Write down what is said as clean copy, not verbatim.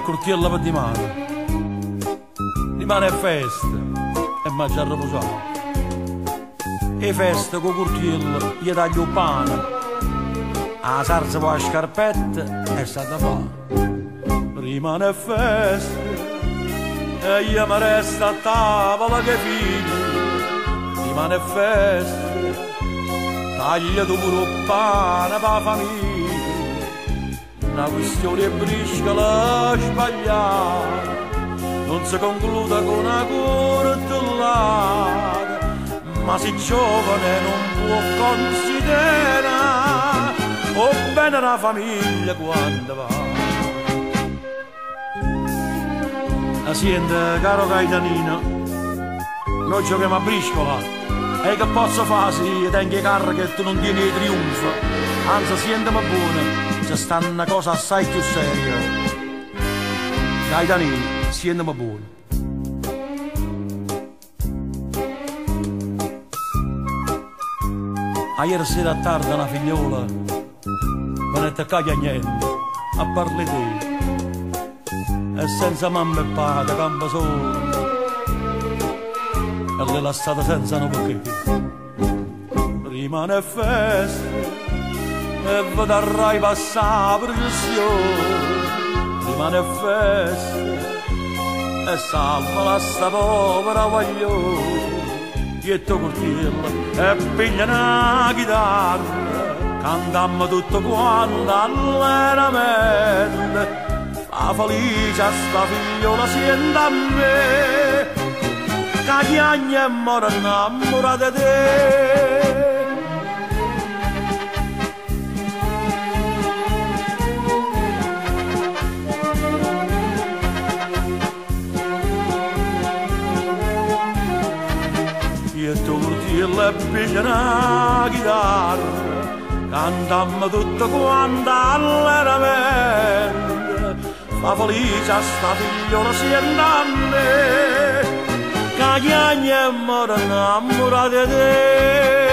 curtiella per dimane è festa e mangia a riposare. E festa con curtiella gli taglio il pane, a salsa con la scarpetta e sta da fare. Rimane festa e io mi resta a tavola che figlio. Rimane festa, taglia tu pure il pane per la famiglia. Una questione briscola sbagliata non si conclude con una cortellata, ma si giovane non può considerare o bene la famiglia quando va. Senti, caro Gaetanino, noi giochiamo a briscola e che posso fare se tengo carro che tu non tieni trionfo? Anzi, sentimi buono, c'è sta una cosa assai più seria. Gaetanino, sentimi buono. A ieri sera a tardi una figliola me ne caglia niente, a parli te. E senza mamma e padre campa solo e lei l'ha stata senza no perché rimane festa e vedrai passare processione. Rimane festa e salva la sta povera guaglione dietro cortiella e piglia una chitarra, cantammo tutto quanto allegramente. La felice a sta figliola sienta a me, che gli anni è mora innamorata di te. Io e tu curtiella e piglia una chitarra, cantammo tutto quanto allegramente. La felice a sta figliola sienta a me, che gli anni è mora innamorata di te.